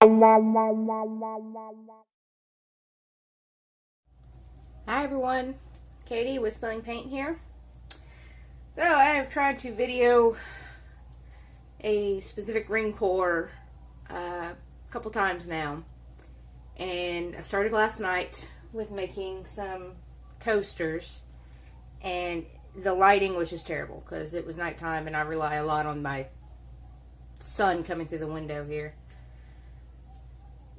Hi everyone, Katie with Spilling Paint here. So I have tried to video a specific ring pour a couple times now, and I started last night with making some coasters, and the lighting was just terrible because it was nighttime and I rely a lot on my sun coming through the window here.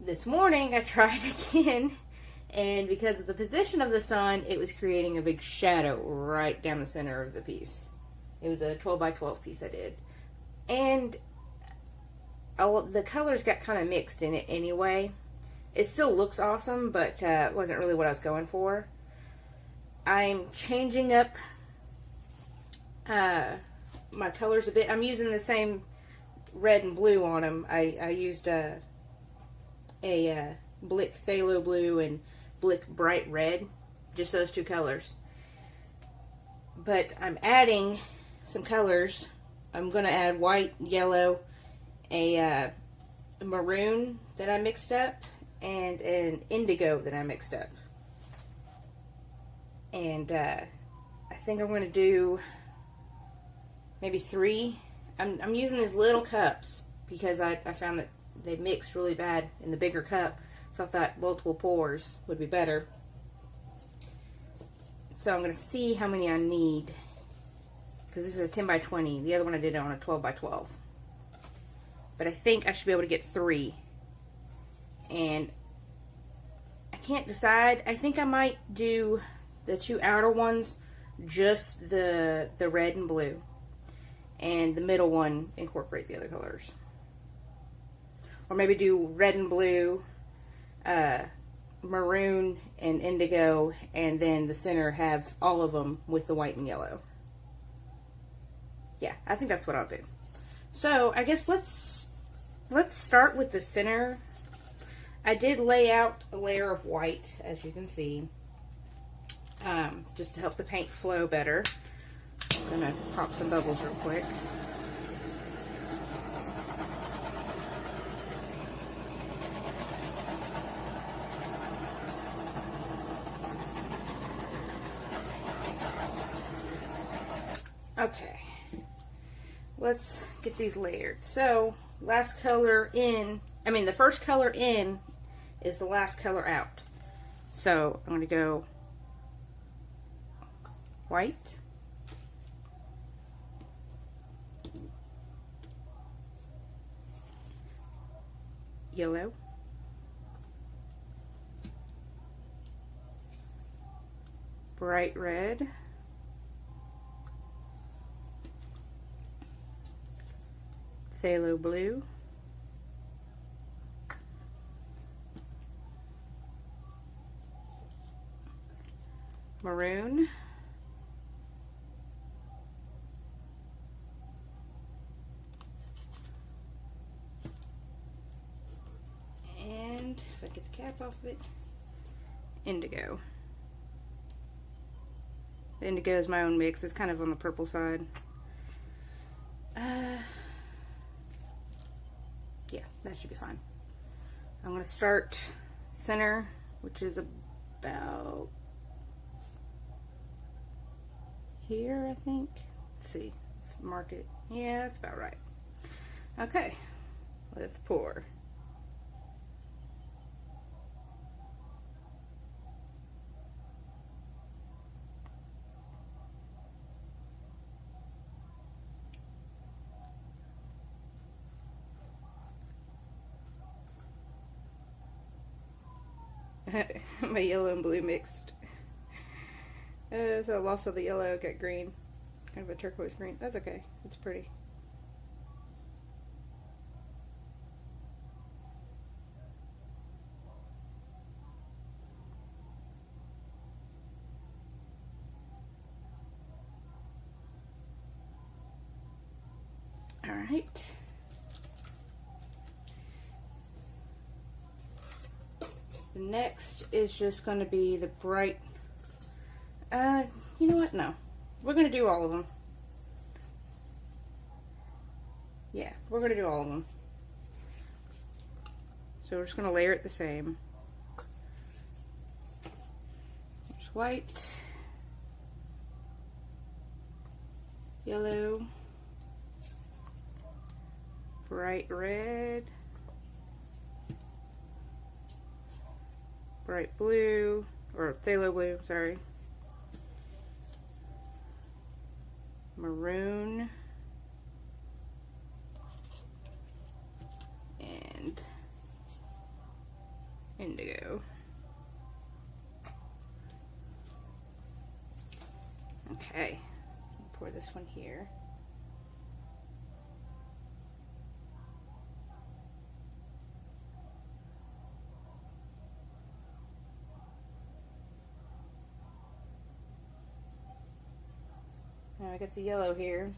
This morning I tried again, and because of the position of the sun, it was creating a big shadow right down the center of the piece. It was a 12 by 12 piece I did. And the colors got kind of mixed in it anyway. It still looks awesome, but it wasn't really what I was going for. I'm changing up my colors a bit. I'm using the same red and blue on them. I used a Blick Phthalo Blue and Blick Bright Red, just those two colors. But I'm adding some colors. I'm going to add white, yellow, a maroon that I mixed up, and an indigo that I mixed up. And I think I'm going to do maybe 3. I'm using these little cups because I found that they mixed really bad in the bigger cup, so I thought multiple pours would be better. So I'm going to see how many I need, because this is a 10 by 20. The other one I did on a 12 by 12. But I think I should be able to get 3. And I can't decide. I think I might do the 2 outer ones, just the red and blue. And the middle one, incorporate the other colors. Or maybe do red and blue, maroon and indigo, and then the center have all of them with the white and yellow. Yeah, I think that's what I'll do. So I guess let's start with the center. I did lay out a layer of white, as you can see, just to help the paint flow better. I'm gonna pop some bubbles real quick. Okay, let's get these layered. So, the first color in is the last color out. So, I'm going to go white, yellow, bright red, phthalo blue, maroon, and if I get the cap off of it, indigo. The indigo is my own mix. It's kind of on the purple side. Yeah, that should be fine. I'm going to start center, which is about here, I think. Let's see. Let's mark it. Yeah, that's about right. Okay, let's pour. My yellow and blue mixed. So I lost all the yellow, got green. Kind of a turquoise green. That's okay. It's pretty. Alright. The next is just going to be the bright, you know what, no. We're going to do all of them. Yeah, we're going to do all of them. So we're just going to layer it the same. There's white, yellow, bright red, bright blue, or phthalo blue, sorry, maroon, and indigo. Okay, pour this one here. Now I got the yellow here.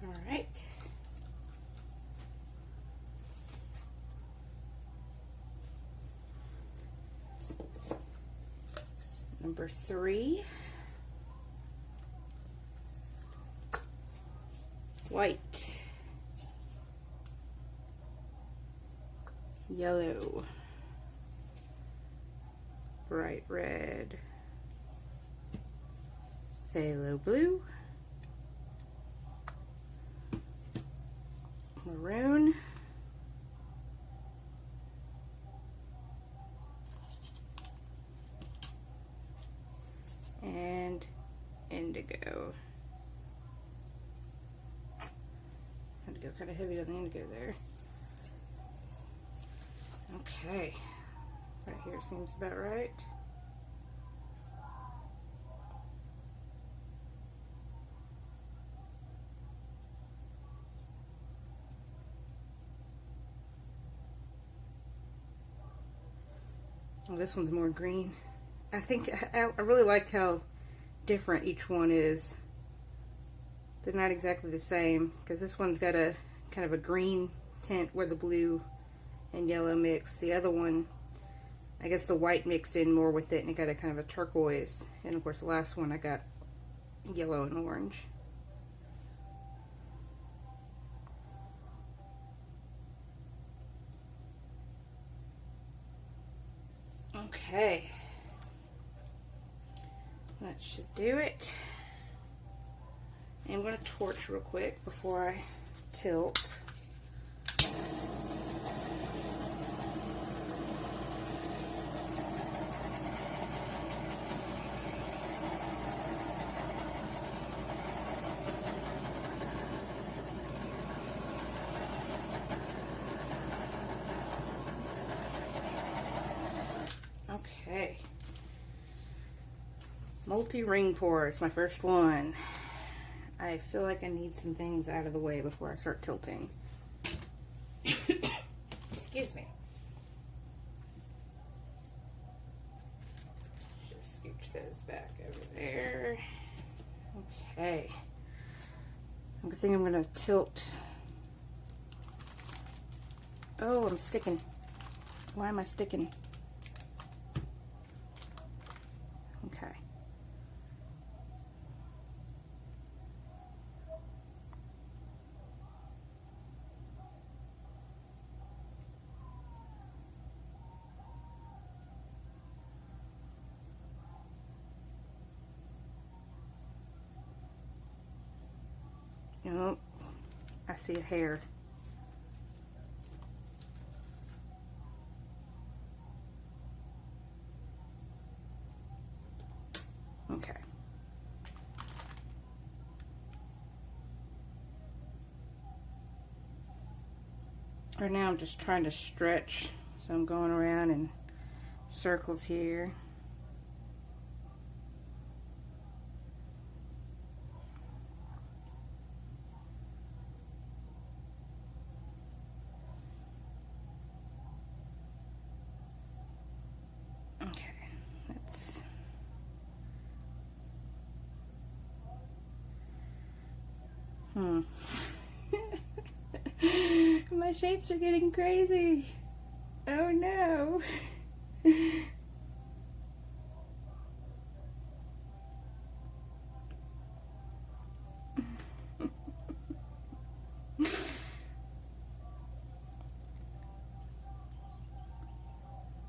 All right. Number 3. White. Yellow. Bright red. Phthalo blue. Maroon. And indigo. Had to go kind of heavy on the indigo there. Okay. Right here seems about right. Well, this one's more green. I think I really like how different each one is. They're not exactly the same because this one's got a kind of a green tint where the blue and yellow mix. The other one, I guess the white mixed in more with it and it got a kind of a turquoise. And of course the last one I got yellow and orange. Okay. That should do it. I'm going to torch real quick before I tilt. Okay. Multi-ring pour is my first one. I feel like I need some things out of the way before I start tilting. Excuse me. Just scooch those back over there. Okay. I think I'm going to tilt. Oh, I'm sticking. Why am I sticking? Okay. Oh, I see a hair. Okay. Right now I'm just trying to stretch, so I'm going around in circles here. My shapes are getting crazy. Oh no.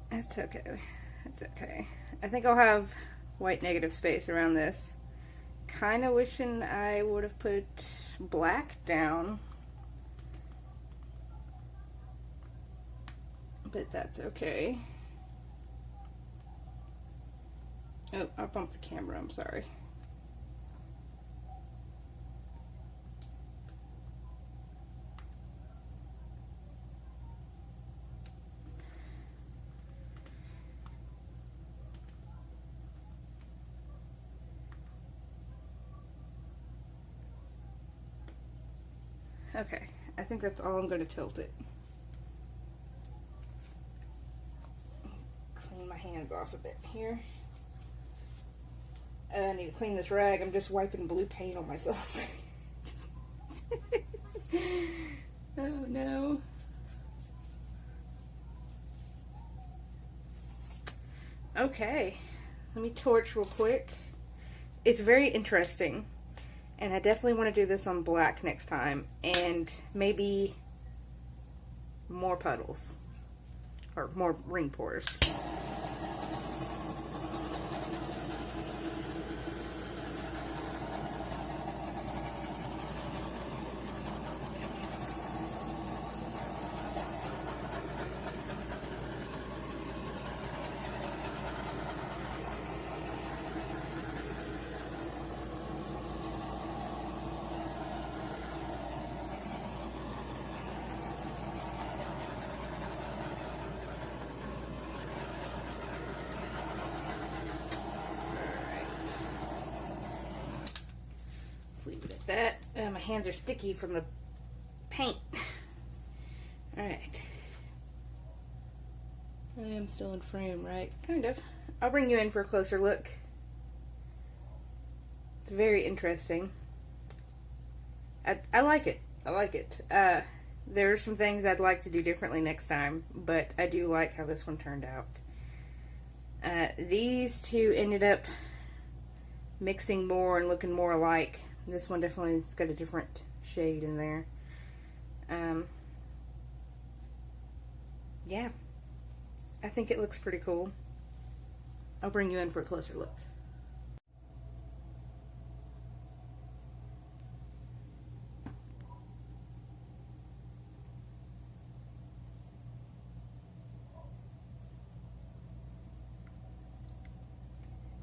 That's okay. That's okay. I think I'll have white negative space around this. Kind of wishing I would have put black down. But that's okay. Oh, I bumped the camera. I'm sorry. Okay, I think that's all I'm going to tilt it. Clean my hands off a bit here. I need to clean this rag. I'm just wiping blue paint on myself. Oh no. Okay, let me torch real quick. It's very interesting. And I definitely want to do this on black next time. And maybe more puddles. Or more ring pours. Leave it at that. My hands are sticky from the paint. Alright. I am still in frame, right? Kind of. I'll bring you in for a closer look. It's very interesting. I like it. I like it. There are some things I'd like to do differently next time, but I do like how this one turned out. These two ended up mixing more and looking more alike. This one definitely has got a different shade in there. Yeah, I think it looks pretty cool. I'll bring you in for a closer look.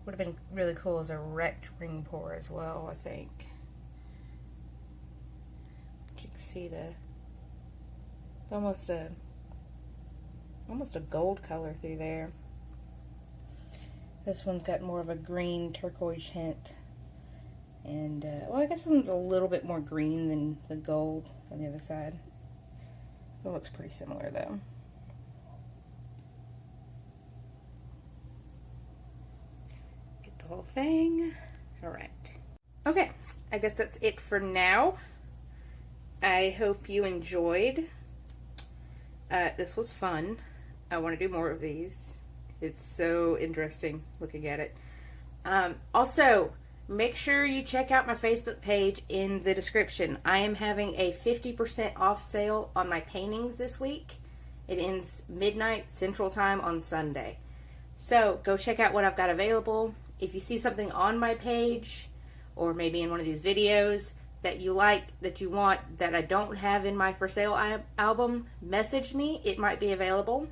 Would have been really cool as a wrecked ring pour as well, I think. You can see almost a gold color through there. This one's got more of a green turquoise hint. And, well, I guess this one's a little bit more green than the gold on the other side. It looks pretty similar though. The whole thing. Alright. Okay, I guess that's it for now. I hope you enjoyed. This was fun. I want to do more of these. It's so interesting looking at it. Also, make sure you check out my Facebook page in the description. I am having a 50% off sale on my paintings this week. It ends midnight Central Time on Sunday. So, go check out what I've got available. If you see something on my page, or maybe in one of these videos, that you like, that you want, that I don't have in my for sale album, message me. It might be available.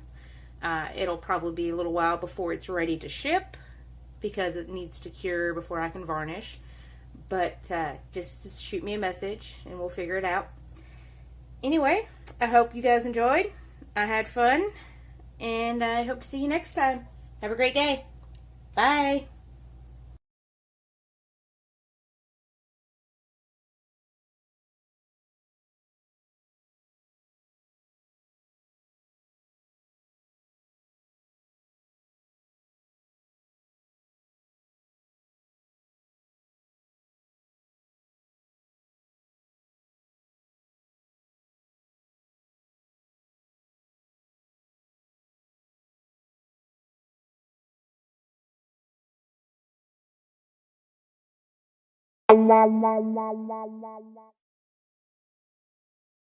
It'll probably be a little while before it's ready to ship, because it needs to cure before I can varnish. But just shoot me a message, and we'll figure it out. Anyway, I hope you guys enjoyed. I had fun, and I hope to see you next time. Have a great day. Bye.